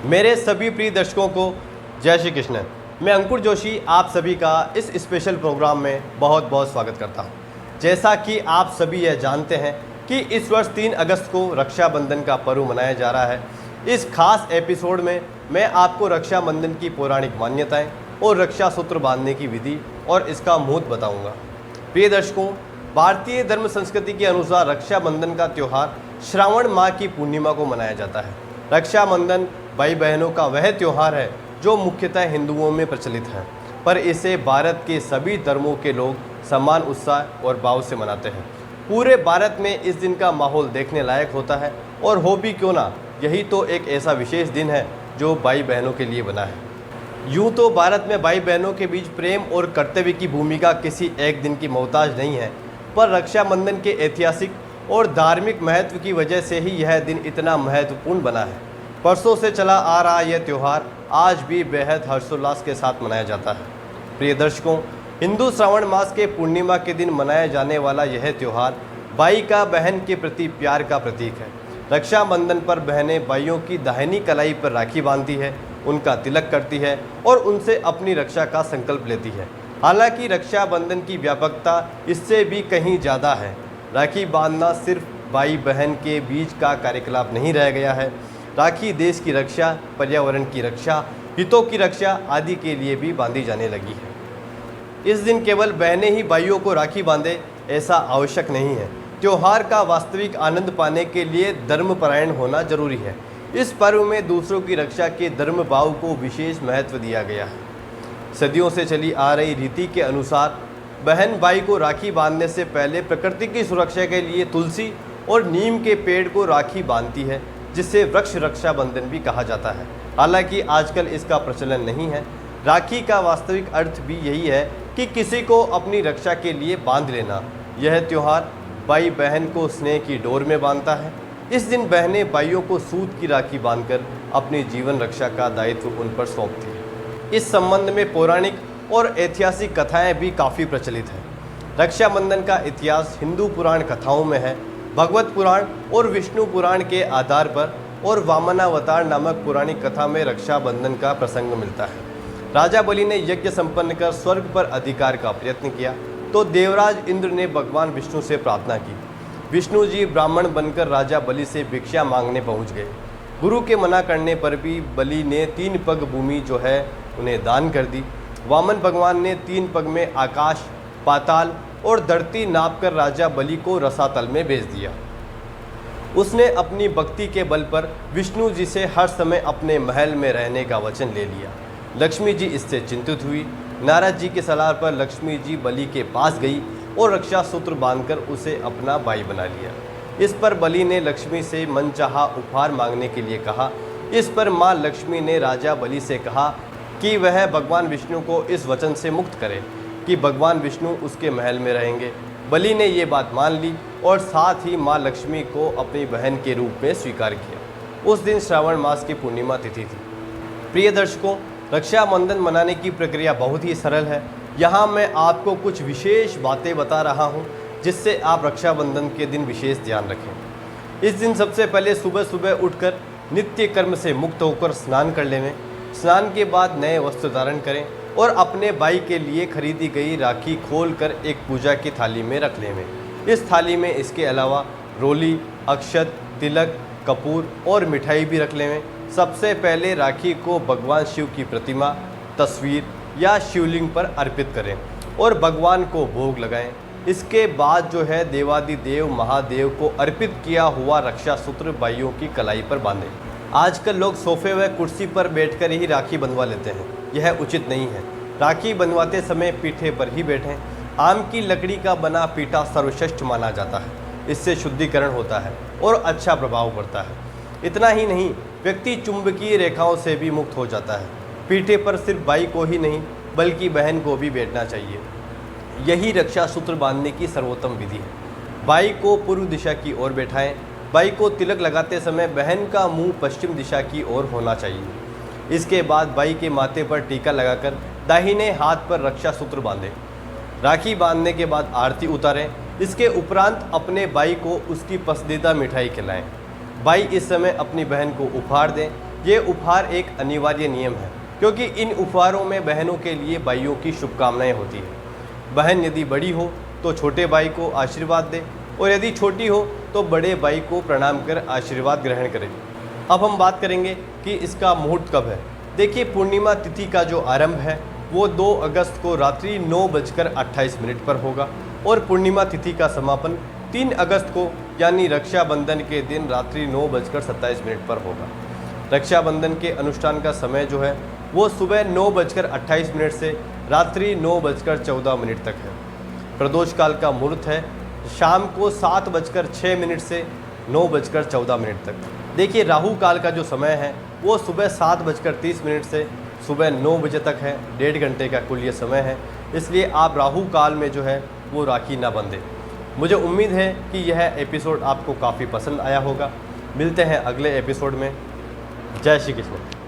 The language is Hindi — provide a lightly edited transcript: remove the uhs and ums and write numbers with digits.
मेरे सभी प्रिय दर्शकों को जय श्री कृष्ण। मैं अंकुर जोशी आप सभी का इस स्पेशल प्रोग्राम में बहुत बहुत स्वागत करता हूं। जैसा कि आप सभी यह जानते हैं कि इस वर्ष 3 अगस्त को रक्षाबंधन का पर्व मनाया जा रहा है। इस खास एपिसोड में मैं आपको रक्षाबंधन की पौराणिक मान्यताएं और रक्षा सूत्र बांधने की विधि और इसका मुहूर्त बताऊंगा। प्रिय दर्शकों, भारतीय धर्म संस्कृति के अनुसार रक्षाबंधन का त्यौहार श्रावण माह की पूर्णिमा को मनाया जाता है। रक्षाबंधन भाई बहनों का वह त्यौहार है जो मुख्यतः हिंदुओं में प्रचलित है, पर इसे भारत के सभी धर्मों के लोग समान उत्साह और भाव से मनाते हैं। पूरे भारत में इस दिन का माहौल देखने लायक होता है, और हो भी क्यों ना, यही तो एक ऐसा विशेष दिन है जो भाई बहनों के लिए बना है। यूँ तो भारत में भाई बहनों के बीच प्रेम और कर्तव्य की भूमिका किसी एक दिन की मोहताज नहीं है, पर रक्षाबंधन के ऐतिहासिक और धार्मिक महत्व की वजह से ही यह दिन इतना महत्वपूर्ण बना है। परसों से चला आ रहा यह त्यौहार आज भी बेहद हर्षोल्लास के साथ मनाया जाता है। प्रिय दर्शकों, हिंदू श्रावण मास के पूर्णिमा के दिन मनाया जाने वाला यह त्यौहार भाई का बहन के प्रति प्यार का प्रतीक है। रक्षाबंधन पर बहनें भाइयों की दाहिनी कलाई पर राखी बांधती है, उनका तिलक करती है और उनसे अपनी रक्षा का संकल्प लेती है। हालांकि रक्षाबंधन की व्यापकता इससे भी कहीं ज़्यादा है। राखी बांधना सिर्फ भाई बहन के बीच का कार्यकलाप नहीं रह गया है। राखी देश की रक्षा, पर्यावरण की रक्षा, हितों की रक्षा आदि के लिए भी बांधी जाने लगी है। इस दिन केवल बहनें ही भाइयों को राखी बांधे ऐसा आवश्यक नहीं है। त्यौहार का वास्तविक आनंद पाने के लिए धर्मपरायण होना जरूरी है। इस पर्व में दूसरों की रक्षा के धर्म भाव को विशेष महत्व दिया गया है। सदियों से चली आ रही रीति के अनुसार बहन भाई को राखी बांधने से पहले प्रकृति की सुरक्षा के लिए तुलसी और नीम के पेड़ को राखी बांधती है, जिसे वृक्ष रक्षाबंधन भी कहा जाता है। हालांकि आजकल इसका प्रचलन नहीं है। राखी का वास्तविक अर्थ भी यही है कि किसी को अपनी रक्षा के लिए बांध लेना। यह त्यौहार भाई बहन को स्नेह की डोर में बांधता है। इस दिन बहनें भाइयों को सूत की राखी बांधकर अपनी जीवन रक्षा का दायित्व उन पर सौंपती है। इस संबंध में पौराणिक और ऐतिहासिक कथाएं भी काफ़ी प्रचलित हैं। रक्षाबंधन का इतिहास हिंदू पुराण कथाओं में है। भगवत पुराण और विष्णु पुराण के आधार पर और वामनावतार नामक पुरानी कथा में रक्षाबंधन का प्रसंग मिलता है। राजा बलि ने यज्ञ संपन्न कर स्वर्ग पर अधिकार का प्रयत्न किया तो देवराज इंद्र ने भगवान विष्णु से प्रार्थना की। विष्णु जी ब्राह्मण बनकर राजा बलि से भिक्षा मांगने पहुंच गए। गुरु के मना करने पर भी बलि ने 3 पग भूमि जो है उन्हें दान कर दी। वामन भगवान ने 3 पग में आकाश, पाताल और धरती नापकर राजा बलि को रसातल में भेज दिया। उसने अपनी भक्ति के बल पर विष्णु जी से हर समय अपने महल में रहने का वचन ले लिया। लक्ष्मी जी इससे चिंतित हुई। नारद जी की सलाह पर लक्ष्मी जी बलि के पास गई और रक्षा सूत्र बांधकर उसे अपना भाई बना लिया। इस पर बलि ने लक्ष्मी से मनचाहा उपहार मांगने के लिए कहा। इस पर माँ लक्ष्मी ने राजा बलि से कहा कि वह भगवान विष्णु को इस वचन से मुक्त करे कि भगवान विष्णु उसके महल में रहेंगे। बलि ने ये बात मान ली और साथ ही माँ लक्ष्मी को अपनी बहन के रूप में स्वीकार किया। उस दिन श्रावण मास की पूर्णिमा तिथि थी। प्रिय दर्शकों, रक्षाबंधन मनाने की प्रक्रिया बहुत ही सरल है। यहाँ मैं आपको कुछ विशेष बातें बता रहा हूँ जिससे आप रक्षाबंधन के दिन विशेष ध्यान रखें। इस दिन सबसे पहले सुबह सुबह उठकर नित्य कर्म से मुक्त होकर स्नान कर लें। स्नान के बाद नए वस्त्र धारण करें और अपने भाई के लिए खरीदी गई राखी खोलकर एक पूजा की थाली में रख लें। इस थाली में इसके अलावा रोली, अक्षत, तिलक, कपूर और मिठाई भी रख लें। सबसे पहले राखी को भगवान शिव की प्रतिमा, तस्वीर या शिवलिंग पर अर्पित करें और भगवान को भोग लगाएं। इसके बाद जो है देवादिदेव महादेव को अर्पित किया हुआ रक्षा सूत्र भाइयों की कलाई पर बांधें। आजकल लोग सोफे व कुर्सी पर बैठकर ही राखी बंधवा लेते हैं। यह उचित नहीं है। राखी बंधवाते समय पीठे पर ही बैठें। आम की लकड़ी का बना पीठा सर्वश्रेष्ठ माना जाता है। इससे शुद्धिकरण होता है और अच्छा प्रभाव पड़ता है। इतना ही नहीं, व्यक्ति चुंबकीय रेखाओं से भी मुक्त हो जाता है। पीठे पर सिर्फ भाई को ही नहीं बल्कि बहन को भी बैठना चाहिए। यही रक्षा सूत्र बांधने की सर्वोत्तम विधि है। भाई को पूर्व दिशा की ओर बैठाएं। भाई को तिलक लगाते समय बहन का मुंह पश्चिम दिशा की ओर होना चाहिए। इसके बाद भाई के माथे पर टीका लगाकर दाहिने हाथ पर रक्षा सूत्र बांधें। राखी बांधने के बाद आरती उतारें। इसके उपरांत अपने भाई को उसकी पसंदीदा मिठाई खिलाएं। भाई इस समय अपनी बहन को उपहार दें। ये उपहार एक अनिवार्य नियम है, क्योंकि इन उपहारों में बहनों के लिए भाइयों की शुभकामनाएं होती है। बहन यदि बड़ी हो तो छोटे भाई को आशीर्वाद दे, और यदि छोटी हो तो बड़े भाई को प्रणाम कर आशीर्वाद ग्रहण करें। अब हम बात करेंगे कि इसका मुहूर्त कब है। देखिए, पूर्णिमा तिथि का जो आरंभ है वो 2 अगस्त को रात्रि 9:28 पर होगा, और पूर्णिमा तिथि का समापन 3 अगस्त को यानी रक्षाबंधन के दिन रात्रि 9:27 पर होगा। रक्षाबंधन के अनुष्ठान का समय जो है वो सुबह 9:28 से रात्रि 9:14 तक है। प्रदोष काल का मुहूर्त है शाम को 7:06 से 9:14 तक। देखिए, राहु काल का जो समय है वो सुबह 7:30 से सुबह 9 बजे तक है। 1.5 घंटे का कुल ये समय है, इसलिए आप राहु काल में जो है वो राखी ना बंधें। मुझे उम्मीद है कि यह एपिसोड आपको काफ़ी पसंद आया होगा। मिलते हैं अगले एपिसोड में। जय श्री कृष्ण।